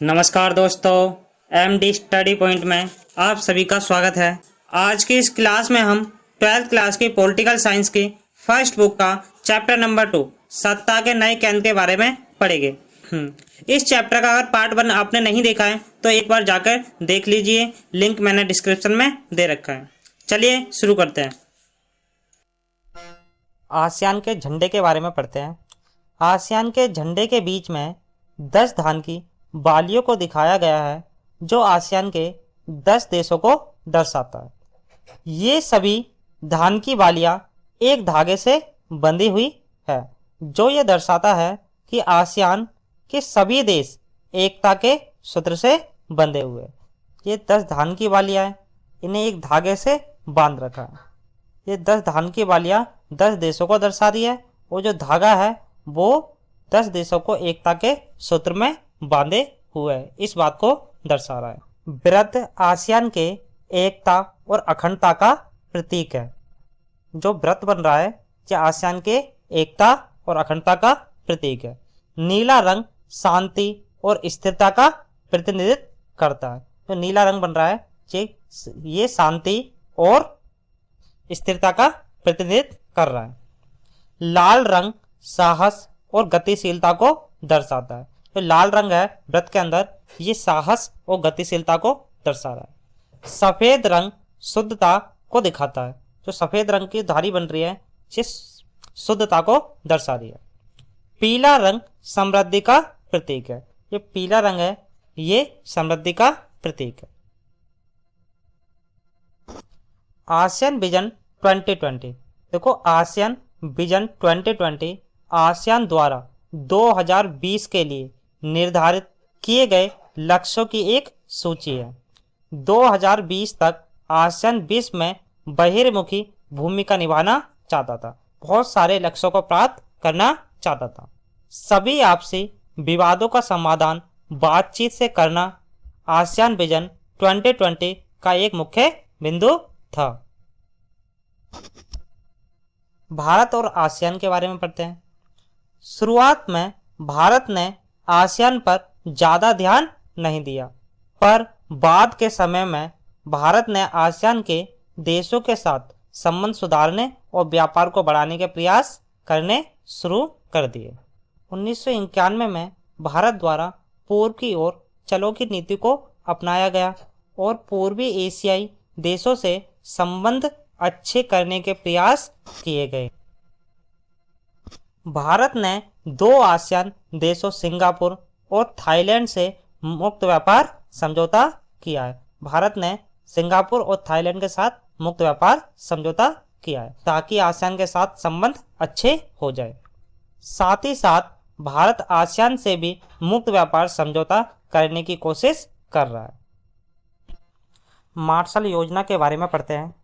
नमस्कार दोस्तों, MD study point में आप सभी का स्वागत है। आज की इस क्लास में हम 12th क्लास की पॉलिटिकल साइंस की फर्स्ट बुक का चैप्टर नंबर 2 सत्ता के नए केंद्र के बारे में पढ़ेंगे। इस चैप्टर का अगर पार्ट 1 आपने नहीं देखा है तो एक बार जाकर देख लीजिए, लिंक मैंने डिस्क्रिप्शन में दे रखा है। चलिए शुरू करते हैं। आसियान के झंडे के बारे में पढ़ते हैं। आसियान के झंडे के बीच में 10 धान की बालियों को दिखाया गया है जो आसियान के 10 देशों को दर्शाता है। ये सभी धान की बालियां एक धागे से बंधी हुई है जो ये दर्शाता है कि आसियान के सभी देश एकता के सूत्र से बंधे हुए हैं। ये 10 धान की बालियां हैं, इन्हें एक धागे से बांध रखा है। ये 10 धान की बालियां 10 देशों को दर्शा रही है और जो धागा है वो 10 देशों को एकता के सूत्र में बांधे हुए है, इस बात को दर्शा रहा है। व्रत आसियान के एकता और अखंडता का प्रतीक है। जो व्रत बन रहा है ये आसियान के एकता और अखंडता का प्रतीक है। नीला रंग शांति और स्थिरता का प्रतिनिधित्व करता है। तो नीला रंग बन रहा है ये शांति और स्थिरता का प्रतिनिधित्व कर रहा है। लाल रंग साहस और गतिशीलता को दर्शाता है। तो लाल रंग है व्रत के अंदर, ये साहस और गतिशीलता को दर्शा रहा है। सफेद रंग शुद्धता को दिखाता है। जो सफेद रंग की धारी बन रही है ये शुद्धता को दर्शा रही है। पीला रंग समृद्धि का प्रतीक है। ये पीला रंग है ये समृद्धि का प्रतीक है। आसियान विजन 2020, देखो आसियान विजन 2020 आसियान द्वारा 2020 के लिए निर्धारित किए गए लक्ष्यों की एक सूची है। 2020 तक आसियान विश्व में बहिर्मुखी भूमिका निभाना चाहता था, बहुत सारे लक्ष्यों को प्राप्त करना चाहता था। सभी आपसी विवादों का समाधान बातचीत से करना आसियान विजन 2020 का एक मुख्य बिंदु था। भारत और आसियान के बारे में पढ़ते हैं। शुरुआत में भारत ने आसियान पर ज़्यादा ध्यान नहीं दिया, पर बाद के समय में भारत ने आसियान के देशों के साथ संबंध सुधारने और व्यापार को बढ़ाने के प्रयास करने शुरू कर दिए। 1991 में भारत द्वारा पूर्व की ओर चलो की नीति को अपनाया गया और पूर्वी एशियाई देशों से संबंध अच्छे करने के प्रयास किए गए। भारत ने 2 आसियान देशों सिंगापुर और थाईलैंड से मुक्त व्यापार समझौता किया है। भारत ने सिंगापुर और थाईलैंड के साथ मुक्त व्यापार समझौता किया है ताकि आसियान के साथ संबंध अच्छे हो जाए। साथ ही साथ भारत आसियान से भी मुक्त व्यापार समझौता करने की कोशिश कर रहा है। मार्शल योजना के बारे में पढ़ते हैं।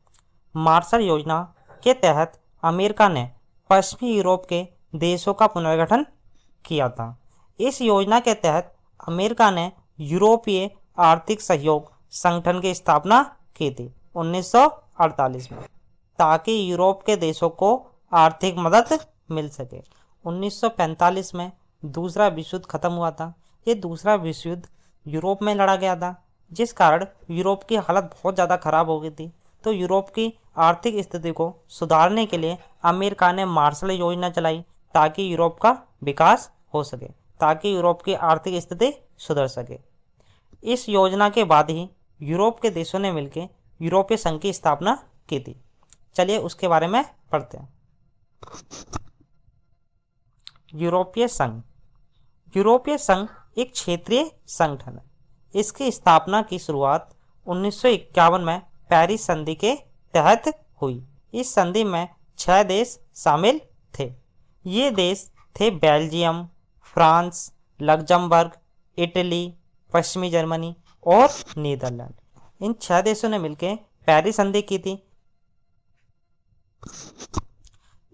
मार्शल योजना के तहत अमेरिका ने पश्चिमी यूरोप के देशों का पुनर्गठन किया था। इस योजना के तहत अमेरिका ने यूरोपीय आर्थिक सहयोग संगठन की स्थापना की थी 1948 में, ताकि यूरोप के देशों को आर्थिक मदद मिल सके। 1945 में दूसरा विश्व युद्ध खत्म हुआ था। ये दूसरा विश्व युद्ध यूरोप में लड़ा गया था, जिस कारण यूरोप की हालत बहुत ज़्यादा खराब हो गई थी। तो यूरोप की आर्थिक स्थिति को सुधारने के लिए अमेरिका ने मार्शल योजना चलाई ताकि यूरोप का विकास हो सके, ताकि यूरोप की आर्थिक स्थिति सुधर सके। इस योजना के बाद ही यूरोप के देशों ने मिलकर यूरोपीय संघ की स्थापना की थी। चलिए उसके बारे में पढ़ते हैं। यूरोपीय संघ। यूरोपीय संघ एक क्षेत्रीय संगठन है। इसकी स्थापना की शुरुआत 1951 में पेरिस संधि के तहत हुई। इस संधि में 6 देश शामिल थे। ये देश थे बेल्जियम, फ्रांस, लग्जमबर्ग, इटली, पश्चिमी जर्मनी और नीदरलैंड। इन 6 देशों ने मिलकर पेरिस संधि की थी।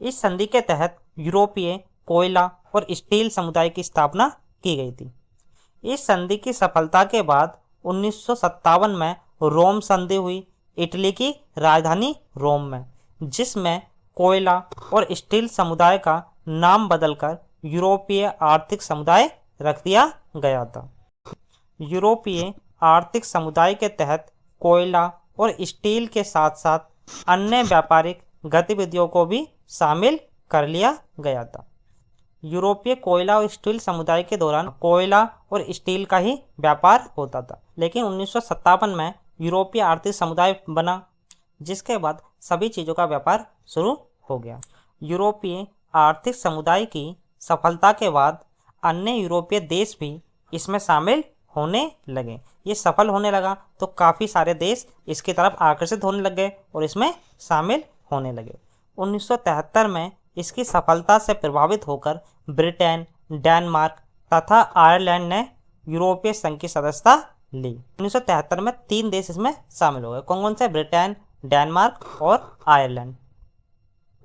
इस संधि के तहत यूरोपीय कोयला और स्टील समुदाय की स्थापना की गई थी। इस संधि की सफलता के बाद 1957 में रोम संधि हुई, इटली की राजधानी रोम में, जिसमें कोयला और स्टील समुदाय का नाम बदलकर यूरोपीय आर्थिक समुदाय रख दिया गया था। यूरोपीय आर्थिक समुदाय के तहत कोयला और स्टील के साथ साथ अन्य व्यापारिक गतिविधियों को भी शामिल कर लिया गया था। यूरोपीय कोयला और स्टील समुदाय के दौरान कोयला और स्टील का ही व्यापार होता था, लेकिन 1957 में यूरोपीय आर्थिक समुदाय बना, जिसके बाद सभी चीज़ों का व्यापार शुरू हो गया। यूरोपीय आर्थिक समुदाय की सफलता के बाद अन्य यूरोपीय देश भी इसमें शामिल होने लगे। ये सफल होने लगा तो काफ़ी सारे देश इसकी तरफ आकर्षित होने लग गए और इसमें शामिल होने लगे। 1973 में इसकी सफलता से प्रभावित होकर ब्रिटेन, डेनमार्क तथा आयरलैंड ने यूरोपीय संघ की सदस्यता ली। 1973 में 3 देश इसमें शामिल हो गए। कौन कौन से? ब्रिटेन, डेनमार्क और आयरलैंड।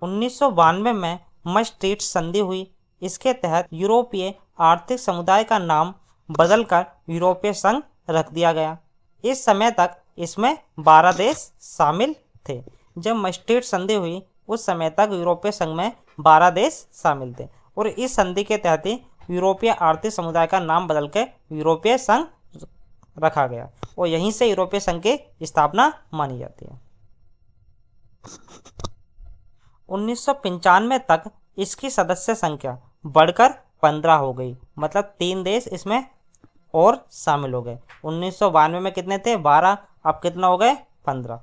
1992 में maastricht संधि हुई। इसके तहत यूरोपीय आर्थिक समुदाय का नाम बदलकर यूरोपीय संघ रख दिया गया। इस समय तक इसमें 12 देश शामिल थे। जब maastricht संधि हुई उस समय तक यूरोपीय संघ में 12 देश शामिल थे और इस संधि के तहत ही यूरोपीय आर्थिक समुदाय का नाम बदल के यूरोपीय संघ रखा गया और यहीं से यूरोपीय संघ की स्थापना मानी जाती है। 1995 तक इसकी सदस्य संख्या बढ़कर 15 हो गई, मतलब 3 देश इसमें और शामिल हो गए। 1992 में कितने थे? 12। अब कितना हो गए? 15।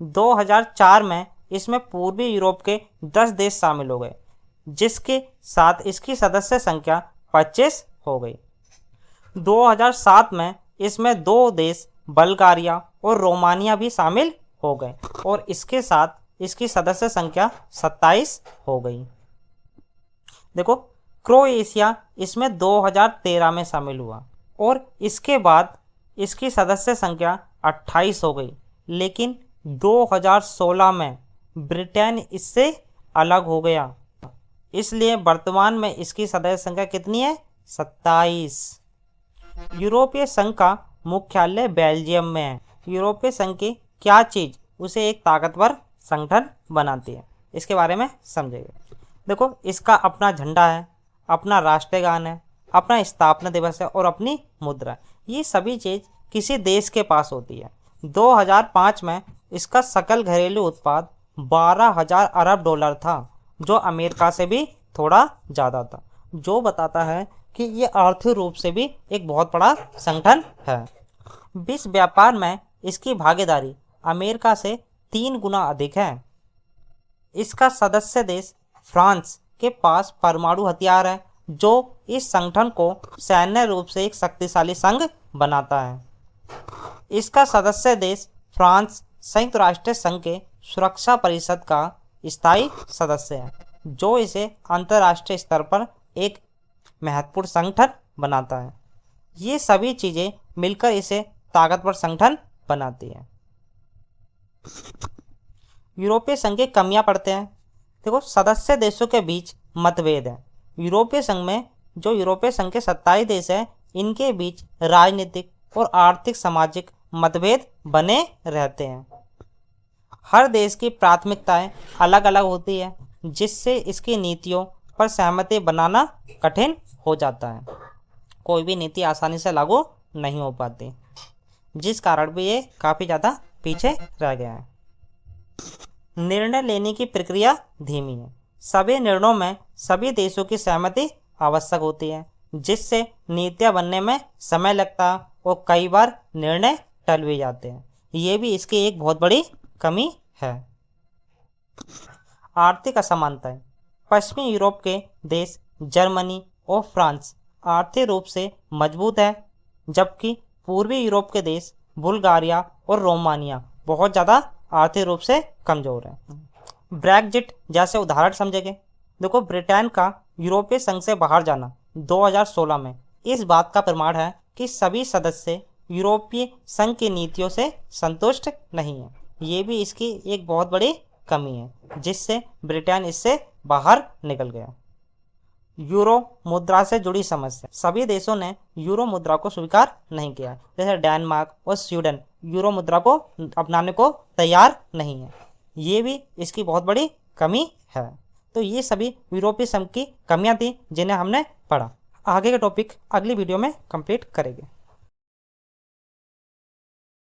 2004 में इसमें पूर्वी यूरोप के 10 देश शामिल हो गए, जिसके साथ इसकी सदस्य संख्या 25 हो गई। 2007 में इसमें 2 देश बल्गारिया और रोमानिया भी शामिल हो गए और इसके साथ इसकी सदस्य संख्या 27 हो गई। देखो, क्रोएशिया इसमें 2013 में शामिल हुआ और इसके बाद इसकी सदस्य संख्या 28 हो गई, लेकिन 2016 में ब्रिटेन इससे अलग हो गया, इसलिए वर्तमान में इसकी सदस्य संख्या कितनी है? 27। यूरोपीय संघ का मुख्यालय बेल्जियम में है। यूरोपीय संघ की क्या चीज़ उसे एक ताकतवर संगठन बनाती है, इसके बारे में समझेंगे। देखो, इसका अपना झंडा है, अपना राष्ट्रीय गान है, अपना स्थापना दिवस है और अपनी मुद्रा। ये सभी चीज़ किसी देश के पास होती है। 2005 में इसका सकल घरेलू उत्पाद 12,000 अरब डॉलर था, जो अमेरिका से भी थोड़ा ज़्यादा था, जो बताता है कि ये आर्थिक रूप से भी एक बहुत बड़ा संगठन है। विश्व व्यापार में इसकी भागीदारी अमेरिका से 3 गुना अधिक है। इसका सदस्य देश फ्रांस के पास परमाणु हथियार है, जो इस संगठन को सैन्य रूप से एक शक्तिशाली संघ बनाता है। इसका सदस्य देश फ्रांस संयुक्त राष्ट्र संघ के सुरक्षा परिषद का स्थायी सदस्य है, जो इसे अंतर्राष्ट्रीय स्तर पर एक महत्वपूर्ण संगठन बनाता है। ये सभी चीज़ें मिलकर इसे ताकतवर संगठन बनाती है। यूरोपीय संघ की कमियां पढ़ते हैं। देखो, सदस्य देशों के बीच मतभेद है। यूरोपीय संघ में जो यूरोपीय संघ के 27 देश हैं, इनके बीच राजनीतिक और आर्थिक सामाजिक मतभेद बने रहते हैं। हर देश की प्राथमिकताएं अलग अलग होती है, जिससे इसकी नीतियों पर सहमति बनाना कठिन हो जाता है। कोई भी नीति आसानी से लागू नहीं हो पाती, जिस कारण भी ये काफ़ी ज़्यादा पीछे रह गया है। निर्णय लेने की प्रक्रिया धीमी है। सभी निर्णयों में सभी देशों की सहमति आवश्यक होती है, जिससे नीतियाँ बनने में समय लगता है और कई बार निर्णय टल भी जाते हैं। ये भी इसकी एक बहुत बड़ी कमी है। आर्थिक असमानताएं। पश्चिमी यूरोप के देश जर्मनी और फ्रांस आर्थिक रूप से मजबूत है, जबकि पूर्वी यूरोप के देश बुल्गारिया और रोमानिया बहुत ज़्यादा आर्थिक रूप से कमज़ोर है। ब्रेग्जिट जैसे उदाहरण समझेंगे। देखो, ब्रिटेन का यूरोपीय संघ से बाहर जाना 2016 में इस बात का प्रमाण है कि सभी सदस्य यूरोपीय संघ की नीतियों से संतुष्ट नहीं है। ये भी इसकी एक बहुत बड़ी कमी है, जिससे ब्रिटेन इससे बाहर निकल गया। यूरो मुद्रा से जुड़ी समस्या। सभी देशों ने यूरो मुद्रा को स्वीकार नहीं किया, जैसे डेनमार्क और स्वीडन यूरो मुद्रा को अपनाने को तैयार नहीं है। ये भी इसकी बहुत बड़ी कमी है। तो ये सभी यूरोपीय संघ की कमियां थी, जिन्हें हमने पढ़ा। आगे के टॉपिक अगली वीडियो में कंप्लीट करेंगे।